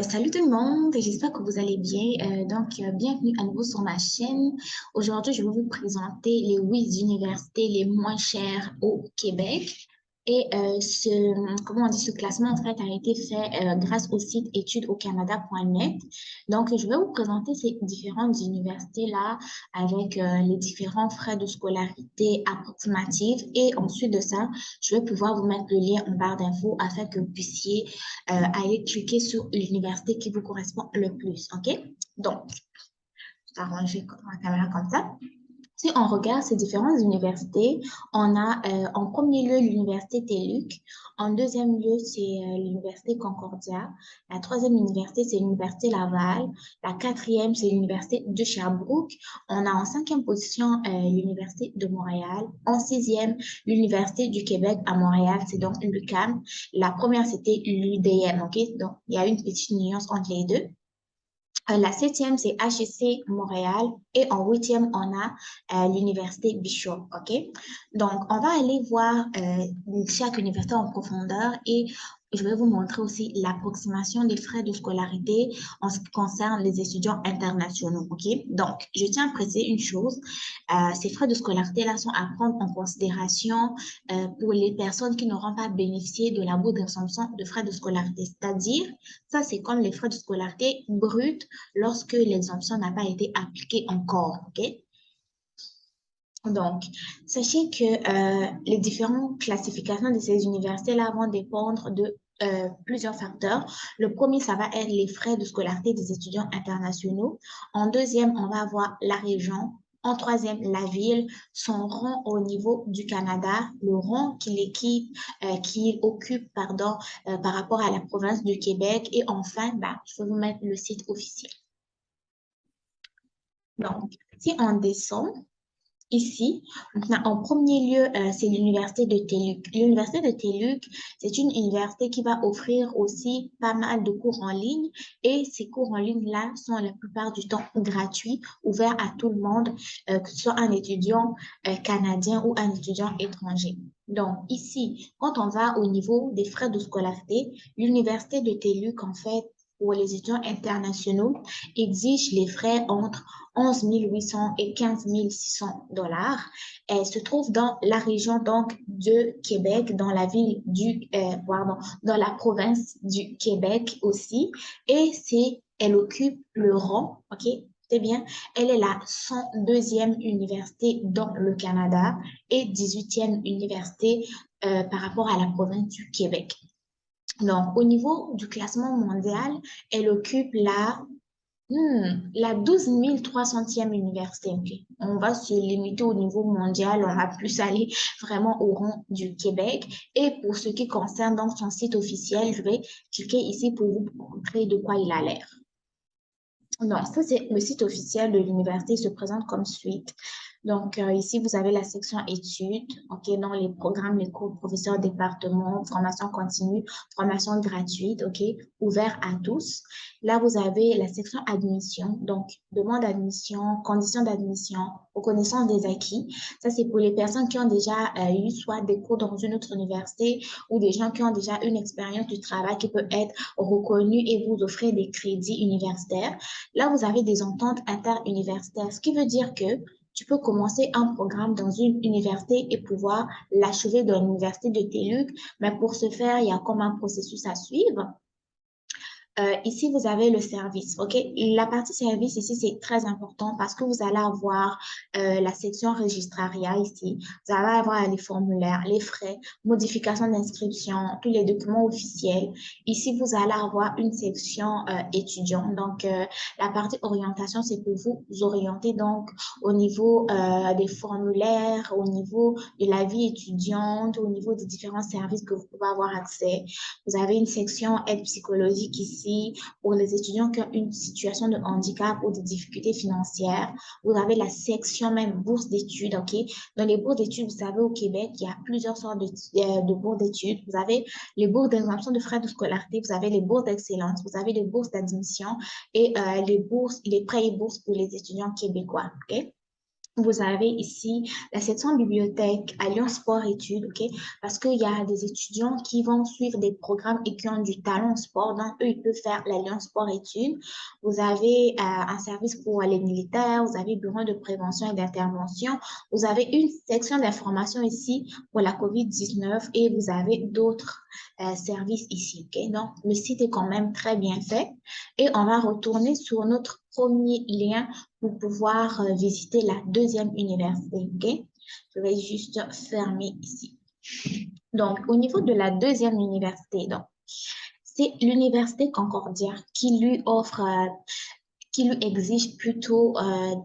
Salut tout le monde, j'espère que vous allez bien. Bienvenue à nouveau sur ma chaîne. Aujourd'hui, je vais vous présenter les 8 universités les moins chères au Québec. Comment on dit, ce classement en fait a été fait grâce au site étudesaucanada.net. Donc, je vais vous présenter ces différentes universités-là avec les différents frais de scolarité approximatifs. Et ensuite de ça, je vais pouvoir vous mettre le lien en barre d'infos afin que vous puissiez aller cliquer sur l'université qui vous correspond le plus, OK? Donc, je vais arranger ma caméra comme ça. Si on regarde ces différentes universités, on a en premier lieu l'université TELUC, en deuxième lieu c'est l'université Concordia, la troisième université c'est l'université Laval, la quatrième c'est l'université de Sherbrooke, on a en cinquième position l'université de Montréal, en sixième l'université du Québec à Montréal, c'est donc l'UQAM, la première c'était l'UDM, ok? Donc il y a une petite nuance entre les deux. La septième, c'est HEC Montréal. Et en huitième, on a l'université Bishop. OK? Donc, on va aller voir chaque université en profondeur et je vais vous montrer aussi l'approximation des frais de scolarité en ce qui concerne les étudiants internationaux. OK? Donc, je tiens à préciser une chose. Ces frais de scolarité-là sont à prendre en considération pour les personnes qui n'auront pas bénéficié de la bourse d'exemption de frais de scolarité. C'est-à-dire, ça, c'est comme les frais de scolarité bruts lorsque l'exemption n'a pas été appliquée encore, OK? Donc, sachez que les différentes classifications de ces universités-là vont dépendre de plusieurs facteurs. Le premier, ça va être les frais de scolarité des étudiants internationaux. En deuxième, on va avoir la région. En troisième, la ville, son rang au niveau du Canada, le rang qu'il occupe, pardon, par rapport à la province du Québec. Et enfin, bah, je vais vous mettre le site officiel. Donc, si on descend, ici, en premier lieu, c'est l'université de TELUC. L'université de TELUC, c'est une université qui va offrir aussi pas mal de cours en ligne et ces cours en ligne-là sont la plupart du temps gratuits, ouverts à tout le monde, que ce soit un étudiant canadien ou un étudiant étranger. Donc ici, quand on va au niveau des frais de scolarité, l'université de TELUC, en fait, pour les étudiants internationaux, exige les frais entre 11 800 et 15 600 $. Elle se trouve dans la région donc de Québec, dans la ville dans la province du Québec aussi. Elle occupe le rang, ok? C'est bien. Elle est la 102e université dans le Canada et 18e université par rapport à la province du Québec. Donc, au niveau du classement mondial, elle occupe la 12 300e université. Okay. On va se limiter au niveau mondial, on va plus aller vraiment au rang du Québec. Et pour ce qui concerne donc son site officiel, je vais cliquer ici pour vous montrer de quoi il a l'air. Donc, ça, c'est le site officiel de l'université. Il se présente comme suite. Donc, ici, vous avez la section études, OK, dans les programmes, les cours, professeurs, départements, formation continue, formation gratuite, OK, ouvert à tous. Là, vous avez la section admission, donc demande d'admission, conditions d'admission, reconnaissance des acquis. Ça, c'est pour les personnes qui ont déjà eu soit des cours dans une autre université ou des gens qui ont déjà une expérience du travail qui peut être reconnue et vous offrir des crédits universitaires. Là, vous avez des ententes interuniversitaires, ce qui veut dire que tu peux commencer un programme dans une université et pouvoir l'achever dans l'université de TELUC, mais pour ce faire, il y a comme un processus à suivre. Ici, vous avez le service, OK? La partie service ici, c'est très important parce que vous allez avoir la section registraria ici. Vous allez avoir les formulaires, les frais, modification d'inscription, tous les documents officiels. Ici, vous allez avoir une section étudiant. Donc, la partie orientation, c'est pour vous orienter donc au niveau des formulaires, au niveau de la vie étudiante, au niveau des différents services que vous pouvez avoir accès. Vous avez une section aide psychologique ici ici pour les étudiants qui ont une situation de handicap ou de difficultés financières. Vous avez la section même bourse d'études, OK? Dans les bourses d'études, vous savez, au Québec, il y a plusieurs sortes de bourses d'études. Vous avez les bourses d'exemption de frais de scolarité, vous avez les bourses d'excellence, vous avez les bourses d'admission et les prêts et bourses pour les étudiants québécois, OK? Vous avez ici la section bibliothèque, Alliance Sport Études, OK? Parce qu'il y a des étudiants qui vont suivre des programmes et qui ont du talent en sport. Donc, eux, ils peuvent faire l'Alliance Sport Études. Vous avez un service pour les militaires, vous avez bureau de prévention et d'intervention. Vous avez une section d'information ici pour la COVID-19 et vous avez d'autres services ici, OK? Donc, le site est quand même très bien fait. Et on va retourner sur notre premier lien pour pouvoir visiter la deuxième université, ok? Je vais juste fermer ici. Donc, au niveau de la deuxième université, donc, c'est l'université Concordia qui lui offre, qui lui exige plutôt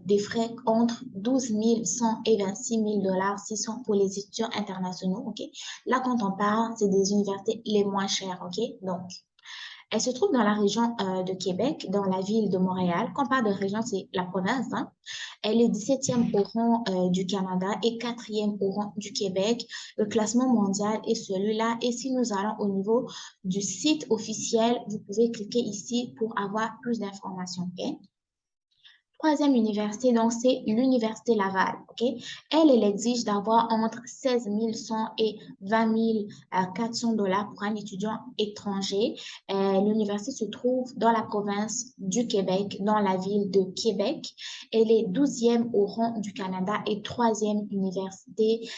des frais entre 12 100 et 26 000 $ si sont pour les étudiants internationaux, ok? Là, quand on parle, c'est des universités les moins chères, ok? Donc, elle se trouve dans la région de Québec, dans la ville de Montréal. Quand on parle de région, c'est la province, hein. Elle est 17e au rang du Canada et 4e au rang du Québec. Le classement mondial est celui-là. Et si nous allons au niveau du site officiel, vous pouvez cliquer ici pour avoir plus d'informations, ok? Troisième université, donc c'est l'Université Laval, ok? Elle exige d'avoir entre 16 100 et 20 400 $ pour un étudiant étranger. L'université se trouve dans la province du Québec, dans la ville de Québec. Elle est 12e au rang du Canada et troisième université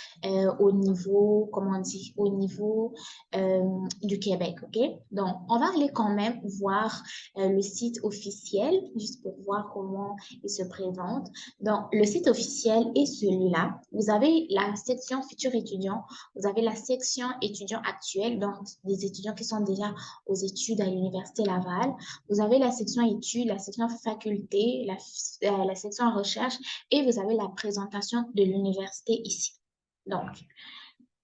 au niveau, comment on dit, au niveau du Québec, ok? Donc, on va aller quand même voir le site officiel, juste pour voir comment il se présente. Donc, le site officiel est celui-là. Vous avez la section futurs étudiants, vous avez la section étudiants actuels, donc des étudiants qui sont déjà aux études à l'Université Laval. Vous avez la section études, la section faculté, la section recherche et vous avez la présentation de l'université ici. Donc,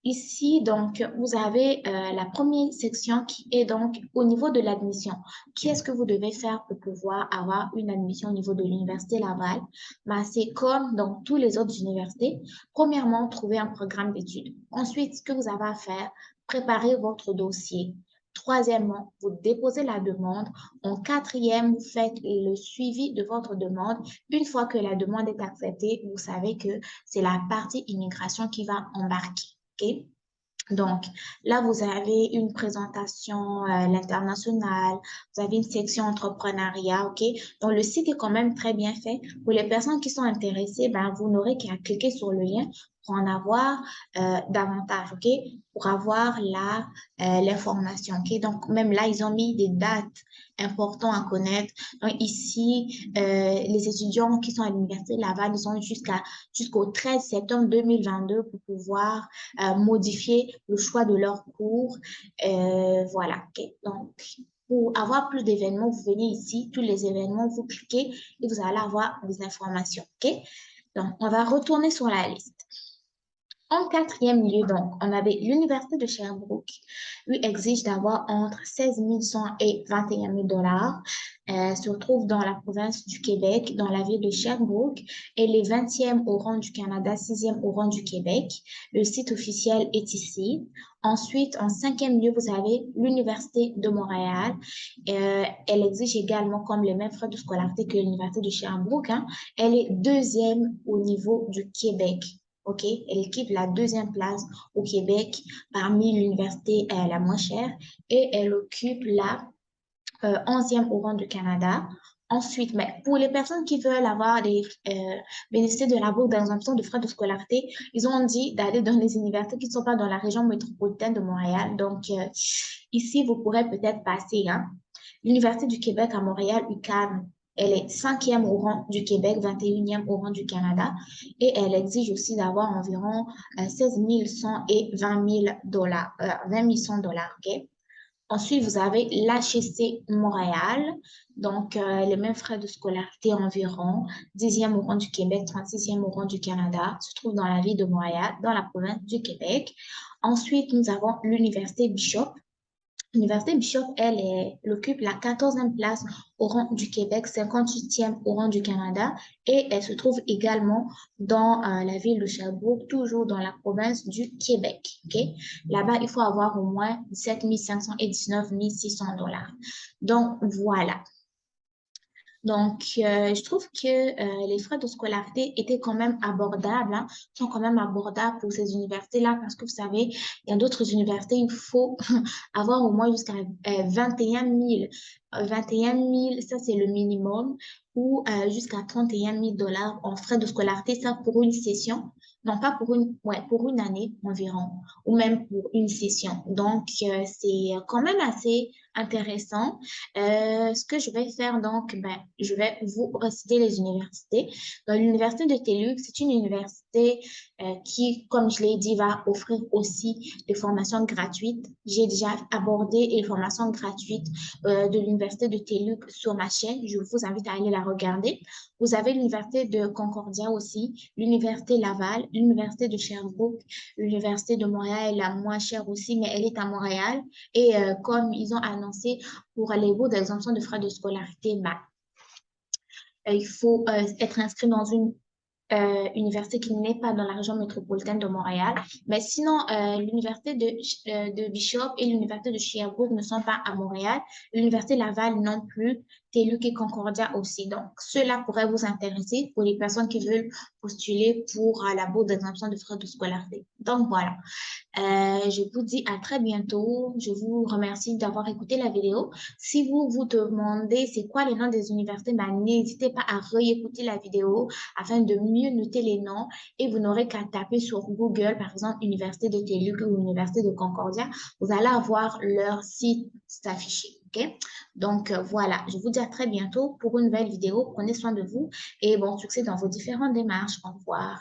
ici, donc, vous avez la première section qui est donc au niveau de l'admission. Qu'est-ce que vous devez faire pour pouvoir avoir une admission au niveau de l'Université Laval? Ben, c'est comme dans toutes les autres universités. Premièrement, trouver un programme d'études. Ensuite, ce que vous avez à faire, préparer votre dossier. Troisièmement, vous déposez la demande. En quatrième, vous faites le suivi de votre demande. Une fois que la demande est acceptée, vous savez que c'est la partie immigration qui va embarquer. OK? Donc, là, vous avez une présentation à l'international, vous avez une section entrepreneuriat, OK? Donc, le site est quand même très bien fait. Pour les personnes qui sont intéressées, ben, vous n'aurez qu'à cliquer sur le lien pour en avoir davantage, OK? Pour avoir l'information, OK? Donc, même là, ils ont mis des dates importantes à connaître. Donc, ici, les étudiants qui sont à l'Université Laval, ils ont jusqu'au 13 septembre 2022 pour pouvoir modifier le choix de leur cours. Voilà. Okay. Donc, pour avoir plus d'événements, vous venez ici, tous les événements, vous cliquez et vous allez avoir des informations. OK? Donc, on va retourner sur la liste. En quatrième lieu, donc, on avait l'Université de Sherbrooke, lui exige d'avoir entre 16 100 et 21 000 $. Se retrouve dans la province du Québec, dans la ville de Sherbrooke. Elle est 20e au rang du Canada, 6e au rang du Québec. Le site officiel est ici. Ensuite, en cinquième lieu, vous avez l'Université de Montréal. Elle exige également, comme les mêmes frais de scolarité que l'Université de Sherbrooke, hein, elle est deuxième au niveau du Québec. OK? Elle occupe la deuxième place au Québec parmi l'université la moins chère et elle occupe la 11e au rang du Canada. Ensuite, mais pour les personnes qui veulent avoir bénéficier de la bourse d'exemption de frais de scolarité, ils ont dit d'aller dans les universités qui ne sont pas dans la région métropolitaine de Montréal. Donc, ici, vous pourrez peut-être passer, hein. L'Université du Québec à Montréal, UQAM, elle est 5e au rang du Québec, 21e au rang du Canada et elle exige aussi d'avoir environ 16 100 et 20 000 $, 20 100 $, OK? Ensuite, vous avez l'HEC Montréal, donc les mêmes frais de scolarité environ, 10e au rang du Québec, 36e au rang du Canada, se trouve dans la ville de Montréal, dans la province du Québec. Ensuite, nous avons l'Université Bishop. L'Université Bishop, elle occupe la 14e place au rang du Québec, 58e au rang du Canada, et elle se trouve également dans la ville de Sherbrooke, toujours dans la province du Québec. Ok. Là-bas, il faut avoir au moins 17 500 et 19 600 $. Donc, voilà. Donc, je trouve que les frais de scolarité étaient quand même abordables, hein, sont quand même abordables pour ces universités-là, parce que vous savez, il y a d'autres universités, il faut avoir au moins jusqu'à 21 000. 21 000, ça c'est le minimum, ou jusqu'à 31 000 dollars en frais de scolarité, ça pour une session, non pas pour une, ouais, pour une année environ, ou même pour une session. Donc, c'est quand même assez intéressant. Ce que je vais faire, donc, ben, je vais vous reciter les universités. Donc, l'université de TELUC, c'est une université qui, comme je l'ai dit, va offrir aussi des formations gratuites. J'ai déjà abordé les formations gratuites de l'université de TELUC sur ma chaîne. Je vous invite à aller la regarder. Vous avez l'université de Concordia aussi, l'université Laval, l'université de Sherbrooke, l'université de Montréal est la moins chère aussi, mais elle est à Montréal. Et comme ils ont annoncé pour les baux d'exemption de frais de scolarité, bah, il faut être inscrit dans une université qui n'est pas dans la région métropolitaine de Montréal. Mais sinon, l'université de Bishop et l'université de Sherbrooke ne sont pas à Montréal. L'université Laval non plus. TELUC et Concordia aussi. Donc, cela pourrait vous intéresser pour les personnes qui veulent postuler pour la bourse d'exemption de frais de scolarité. Donc, voilà. Je vous dis à très bientôt. Je vous remercie d'avoir écouté la vidéo. Si vous vous demandez c'est quoi les noms des universités, ben, n'hésitez pas à réécouter la vidéo afin de mieux noter les noms et vous n'aurez qu'à taper sur Google, par exemple, Université de TELUC ou Université de Concordia. Vous allez avoir leur site s'afficher. OK? Donc, voilà. Je vous dis à très bientôt pour une nouvelle vidéo. Prenez soin de vous et bon succès dans vos différentes démarches. Au revoir.